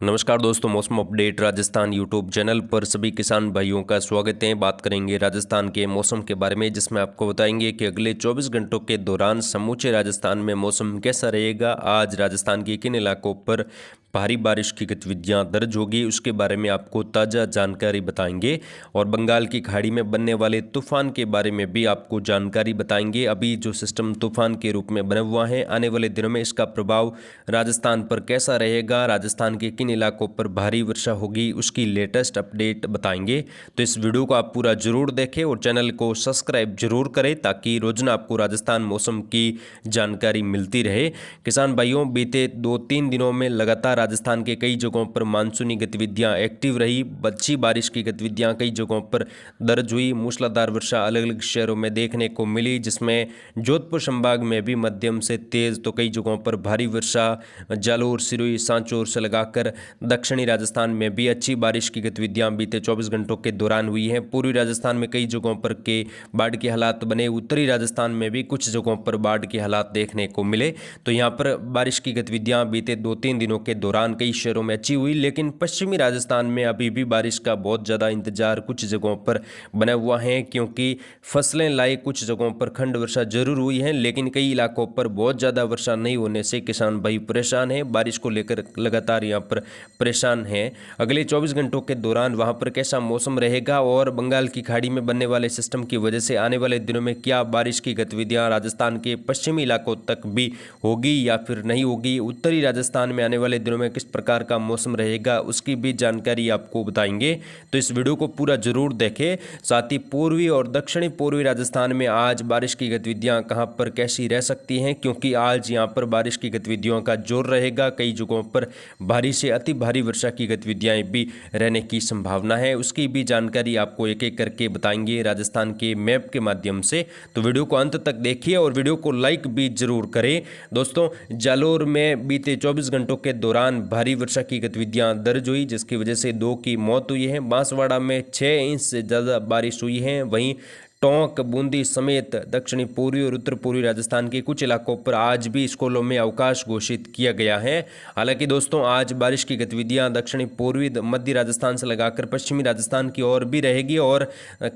नमस्कार दोस्तों, मौसम अपडेट राजस्थान यूट्यूब चैनल पर सभी किसान भाइयों का स्वागत है। बात करेंगे राजस्थान के मौसम के बारे में, जिसमें आपको बताएंगे कि अगले 24 घंटों के दौरान समूचे राजस्थान में मौसम कैसा रहेगा। आज राजस्थान के किन इलाकों पर भारी बारिश की गतिविधियां दर्ज होगी, उसके बारे में आपको ताज़ा जानकारी बताएंगे। और बंगाल की खाड़ी में बनने वाले तूफान के बारे में भी आपको जानकारी बताएंगे। अभी जो सिस्टम तूफान के रूप में बना हुआ है, आने वाले दिनों में इसका प्रभाव राजस्थान पर कैसा रहेगा, राजस्थान के किन इलाकों पर भारी वर्षा होगी, उसकी लेटेस्ट अपडेट बताएंगे। तो इस वीडियो को आप पूरा जरूर देखें और चैनल को सब्सक्राइब जरूर करें, ताकि रोजाना आपको राजस्थान मौसम की जानकारी मिलती रहे। किसान भाइयों, बीते 2-3 दिनों में लगातार राजस्थान के कई जगहों पर मानसूनी गतिविधियां एक्टिव रही। अच्छी बारिश की गतिविधियां कई जगहों पर दर्ज हुई। मूसलाधार वर्षा अलग अलग शहरों में देखने को मिली, जिसमें जोधपुर संभाग में भी मध्यम से तेज तो कई जगहों पर भारी वर्षा, जालोर, सिरोही, सांचौर से लगाकर दक्षिणी राजस्थान में भी अच्छी बारिश की गतिविधियां बीते 24 घंटों के दौरान हुई हैं। पूर्वी राजस्थान में कई जगहों पर के बाढ़ के हालात बने। उत्तरी राजस्थान में भी कुछ जगहों पर बाढ़ के हालात देखने को मिले। तो यहाँ पर बारिश की गतिविधियां बीते 2-3 दिनों के दौरान कई शहरों में अच्छी हुई, लेकिन पश्चिमी राजस्थान में अभी भी बारिश का बहुत ज़्यादा इंतजार कुछ जगहों पर बना हुआ है, क्योंकि फसलें लाई कुछ जगहों पर खंड वर्षा जरूर हुई है, लेकिन कई इलाकों पर बहुत ज़्यादा वर्षा नहीं होने से किसान भाई परेशान हैं। बारिश को लेकर लगातार यहाँ पर परेशान हैं। अगले 24 घंटों के दौरान वहाँ पर कैसा मौसम रहेगा और बंगाल की खाड़ी में बनने वाले सिस्टम की वजह से आने वाले दिनों में क्या बारिश की गतिविधियाँ राजस्थान के पश्चिमी इलाकों तक भी होगी या फिर नहीं होगी, उत्तरी राजस्थान में आने वाले दिनों में किस प्रकार का मौसम रहेगा, उसकी भी जानकारी आपको बताएंगे। तो इस वीडियो को पूरा जरूर देखें। साथ ही पूर्वी और दक्षिणी पूर्वी राजस्थान में आज बारिश की गतिविधियां कहां पर कैसी रह सकती हैं, क्योंकि आज यहां पर बारिश की गतिविधियों का जोर रहेगा। कई जगहों पर भारी से अति भारी वर्षा की गतिविधियां भी रहने की संभावना है, उसकी भी जानकारी आपको एक एक करके बताएंगे राजस्थान के मैप के माध्यम से। तो वीडियो को अंत तक देखिए और वीडियो को लाइक भी जरूर करें। दोस्तों, जालोर में बीते 24 घंटों के दौरान भारी वर्षा की गतिविधियां दर्ज हुई, जिसकी वजह से 2 की मौत हुई है। बांसवाड़ा में 6 इंच से ज़्यादा बारिश हुई है। वहीं टोंक, बूंदी समेत दक्षिणी पूर्वी और उत्तर पूर्वी राजस्थान के कुछ इलाकों पर आज भी स्कूलों में अवकाश घोषित किया गया है। हालांकि दोस्तों, आज बारिश की गतिविधियां दक्षिणी पूर्वी मध्य राजस्थान से लगाकर पश्चिमी राजस्थान की ओर भी रहेगी, और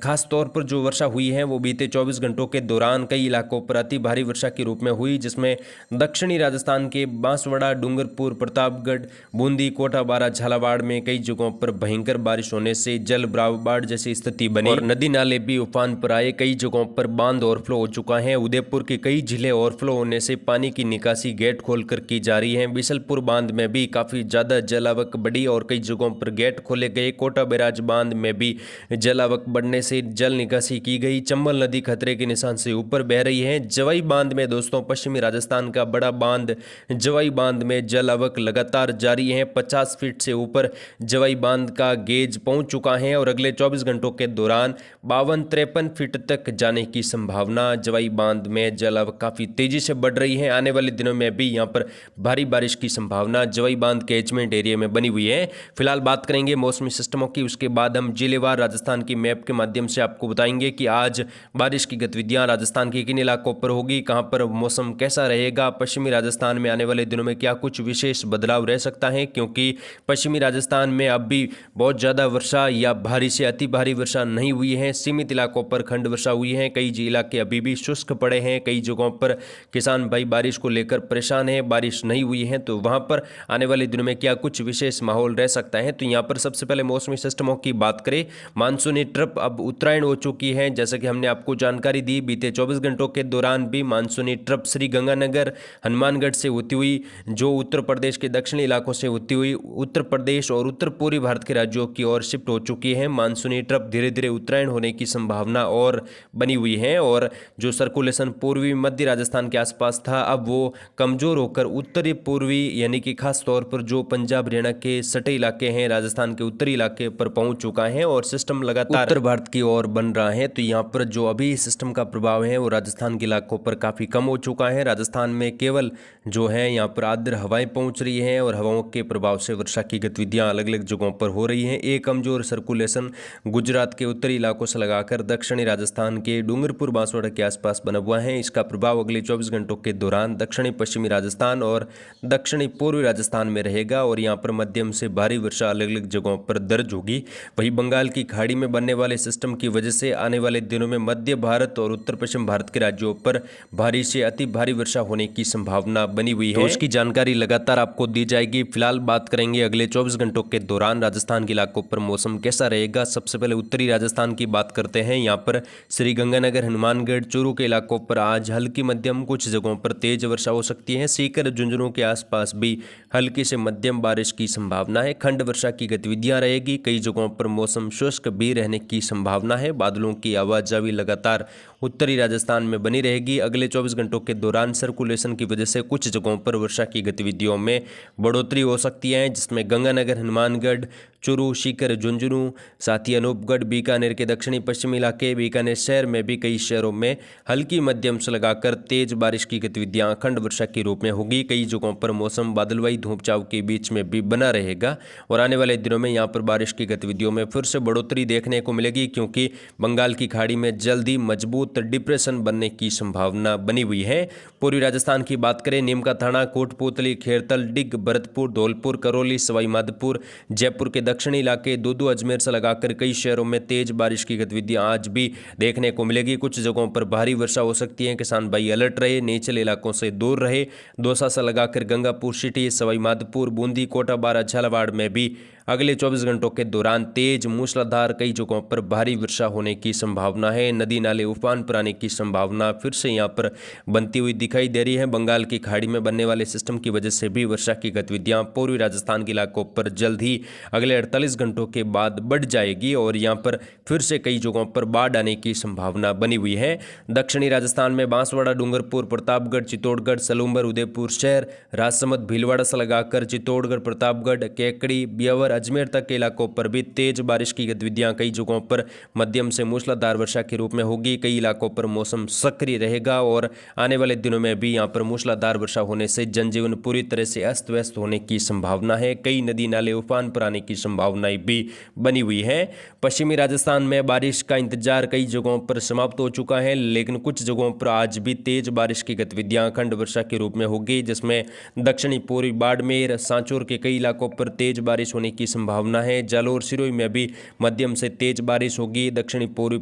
खास तौर पर जो वर्षा हुई है वो बीते 24 घंटों के दौरान कई इलाकों पर अति भारी वर्षा के रूप में हुई, जिसमें दक्षिणी राजस्थान के बांसवाड़ा, डूंगरपुर, प्रतापगढ़, बूंदी, कोटा, बारा, झालावाड़ में कई जगहों पर भयंकर बारिश होने से जल बाढ़ जैसी स्थिति बनी और नदी नाले भी उफान पर आए। कई जगहों पर बांध ओवरफ्लो हो चुका है। उदयपुर के कई जिले ओवरफ्लो होने से पानी की निकासी गेट खोलकर की जा रही है। बिशलपुर बांध में भी काफी ज्यादा जलावक बढ़ी और कई जगहों पर गेट खोले गए। कोटा बैराज बांध में भी जलावक बढ़ने से जल निकासी की गई। चंबल नदी खतरे के निशान से ऊपर बह रही है। जवाई बांध में दोस्तों, पश्चिमी राजस्थान का बड़ा बांध जवाई बांध में जलावक लगातार जारी है। 50 फीट से ऊपर जवाई बांध का गेज पहुंच चुका है और अगले 24 घंटों के दौरान 52-53 फीट तक जाने की संभावना। जवाई बांध में जलावक काफी तेजी से बढ़ रही है। आने वाले दिनों में भी यहां पर भारी बारिश की संभावना जवाई बांध कैचमेंट एरिया में बनी हुई है। फिलहाल बात करेंगे मौसमी सिस्टमों की, उसके बाद हम जिलेवार राजस्थान की मैप के माध्यम से आपको बताएंगे कि आज बारिश की गतिविधियां राजस्थान के किन इलाकों पर होगी, कहां पर मौसम कैसा रहेगा। पश्चिमी राजस्थान में आने वाले दिनों में क्या कुछ विशेष बदलाव रह सकता है, क्योंकि पश्चिमी राजस्थान में अब भी बहुत ज़्यादा वर्षा या भारी से अति भारी वर्षा नहीं हुई है। सीमित इलाकों पर खंड वर्षा हुई है। कई इलाके अभी भी शुष्क पड़े हैं। कई जगहों पर किसान भाई बारिश को लेकर परेशान है, बारिश नहीं हुई है। तो वहां पर आने वाले दिनों में क्या कुछ विशेष माहौल रह सकता है। तो यहाँ पर सबसे पहले मौसमी सिस्टमों की बात करें। मानसूनी ट्रप अब उत्तरायण हो चुकी है, जैसा कि हमने आपको जानकारी दी। बीते 24 घंटों के दौरान भी मानसूनी ट्रप श्री गंगानगर, हनुमानगढ़ से होती हुई जो उत्तर प्रदेश के दक्षिणी इलाकों से होती हुई उत्तर प्रदेश और उत्तर पूर्वी भारत के राज्यों की ओर शिफ्ट हो चुकी है। मानसूनी ट्रप धीरे धीरे उत्तरायण होने की संभावना और बनी हुई है, और जो सर्कुलेशन पूर्वी मध्य राजस्थान के आसपास था, अब वो कमजोर होकर उत्तरी पूर्वी यानी कि खास तौर पर जो पंजाब हरियाणा के सटे इलाके हैं, राजस्थान के उत्तरी इलाके पर पहुंच चुका है और सिस्टम लगातार उत्तर भारत की ओर बन रहा है। तो यहाँ पर जो अभी सिस्टम का प्रभाव है वो राजस्थान के इलाकों पर काफी कम हो चुका है। राजस्थान में केवल जो है यहाँ पर आर्द्र हवाएं पहुंच रही है और हवाओं के प्रभाव से वर्षा की गतिविधियां अलग अलग जगहों पर हो रही हैं। एक कमजोर सर्कुलेशन गुजरात के उत्तरी इलाकों से लगाकर दक्षिणी राजस्थान के डूंगरपुर बांसवाड़ा के आसपास बना हुआ है। इसका प्रभाव अगले 24 घंटों के दौरान दक्षिणी पश्चिमी राजस्थान और दक्षिणी पूर्वी राजस्थान में रहेगा और यहाँ पर मध्यम से भारी वर्षा अलग अलग जगहों पर दर्ज होगी। वहीं बंगाल की खाड़ी में बनने वाले सिस्टम की वजह से आने वाले दिनों में मध्य भारत और उत्तर पश्चिम भारत के राज्यों पर भारी से अति भारी वर्षा होने की संभावना बनी हुई है। तो उसकी जानकारी लगातार आपको दी जाएगी। फिलहाल बात करेंगे अगले 24 घंटों के दौरान राजस्थान के इलाकों पर मौसम कैसा रहेगा। सबसे पहले उत्तरी राजस्थान की बात करते हैं। यहाँ पर श्रीगंगानगर, हनुमानगढ़, चूरू के इलाकों पर आज हल्की मध्यम, कुछ जगहों पर तेज वर्षा हो सकती है। सीकर, झुंझुनू के आसपास भी हल्की से मध्यम बारिश की संभावना है। खंड वर्षा की गतिविधियां रहेगी। कई जगहों पर मौसम शुष्क भी रहने की संभावना है। बादलों की आवाजाही लगातार उत्तरी राजस्थान में बनी रहेगी। अगले 24 घंटों के दौरान सर्कुलेशन की वजह से कुछ जगहों पर वर्षा की गतिविधियों में बढ़ोतरी हो सकती है, जिसमें गंगानगर, हनुमानगढ़, चूरू, सीकर, झुंझुनू, साथ ही अनूपगढ़, बीकानेर के दक्षिणी पश्चिमी इलाके, बीकानेर शहर में भी कई शहरों में हल्की मध्यम से लगाकर तेज बारिश की गतिविधियां खंड वर्षा के रूप में होगी। कई जगहों पर मौसम बादलवाई धूप छांव के बीच में भी बना रहेगा और आने वाले दिनों में यहां पर बारिश की गतिविधियों में फिर से बढ़ोतरी देखने को मिलेगी, क्योंकि बंगाल की खाड़ी में जल्दी मजबूत डिप्रेशन बनने की संभावना बनी हुई है। पूर्वी राजस्थान की बात करें, नीमका थाना, कोटपूतली, खेरतल, डिग, भरतपुर, धौलपुर, करौली, सवाई माधोपुर, जयपुर के दक्षिणी इलाके, दूदू, अजमेर से लगाकर कई शहरों में तेज बारिश की गतिविधियां आज भी देखने को मिलेगी। कुछ जगहों पर भारी वर्षा हो सकती है। किसान भाई अलर्ट रहे, निचले इलाकों से दूर रहे। दौसा से लगाकर गंगापुर सिटी, सवाई माधोपुर, बूंदी, कोटा, बारा, झालावाड़ में भी अगले 24 घंटों के दौरान तेज मूसलाधार कई जगहों पर भारी वर्षा होने की संभावना है। नदी नाले उफान पर आने की संभावना फिर से यहां पर बनती हुई दिखाई दे रही है। बंगाल की खाड़ी में बनने वाले सिस्टम की वजह से भी वर्षा की गतिविधियां पूर्वी राजस्थान के इलाकों पर जल्द ही अगले 48 घंटों के बाद बढ़ जाएगी और यहां पर फिर से कई जगहों पर बाढ़ आने की संभावना बनी हुई है। दक्षिणी राजस्थान में बांसवाड़ा, डूंगरपुर, प्रतापगढ़, चित्तौड़गढ़, सलूंबर, उदयपुर शहर, राजसमंद, भीलवाड़ा से लगाकर चित्तौड़गढ़, प्रतापगढ़, केकड़ी, ब्यावर, अजमेर तक के इलाकों पर भी तेज बारिश की गतिविधियां कई जगहों पर मध्यम से मूसलाधार वर्षा के रूप में होगी। कई इलाकों पर मौसम सक्रिय रहेगा और आने वाले दिनों में भी यहां पर मूसलाधार वर्षा होने से जनजीवन पूरी तरह से अस्त व्यस्त होने की संभावना है। कई नदी नाले उफान पर आने की संभावनाएं भी बनी हुई है। पश्चिमी राजस्थान में बारिश का इंतजार कई जगहों पर समाप्त हो चुका है, लेकिन कुछ जगहों पर आज भी तेज बारिश की गतिविधियां खंड वर्षा के रूप में होगी, जिसमें दक्षिणी पूर्वी बाड़मेर, सांचौर के कई इलाकों पर तेज बारिश होने की संभावना है। जालोर, सिरोही में भी मध्यम से तेज बारिश होगी। दक्षिणी पूर्वी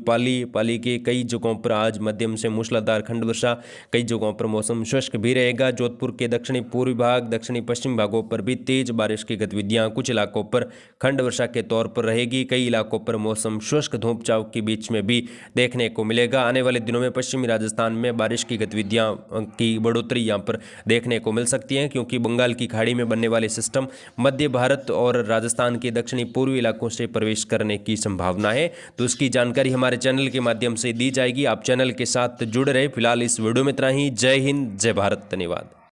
पाली के कई जगहों पर आज मध्यम से मूसलाधार खंड वर्षा, कई जगहों पर मौसम शुष्क भी रहेगा। जोधपुर के दक्षिणी पूर्वी भाग, दक्षिणी पश्चिम भागों पर भी तेज बारिश की गतिविधियां कुछ इलाकों पर खंड वर्षा के तौर पर रहेगी। कई इलाकों पर मौसम शुष्क धूप छांव के बीच में भी देखने को मिलेगा। आने वाले दिनों में पश्चिमी राजस्थान में बारिश की गतिविधियां की बढ़ोतरी यहां पर देखने को मिल सकती है, क्योंकि बंगाल की खाड़ी में बनने वाले सिस्टम मध्य भारत और राजस्थान के दक्षिणी पूर्वी इलाकों से प्रवेश करने की संभावना है। तो उसकी जानकारी हमारे चैनल के माध्यम से दी जाएगी। आप चैनल के साथ जुड़ रहे। फिलहाल इस वीडियो में इतना ही। जय हिंद, जय भारत, धन्यवाद।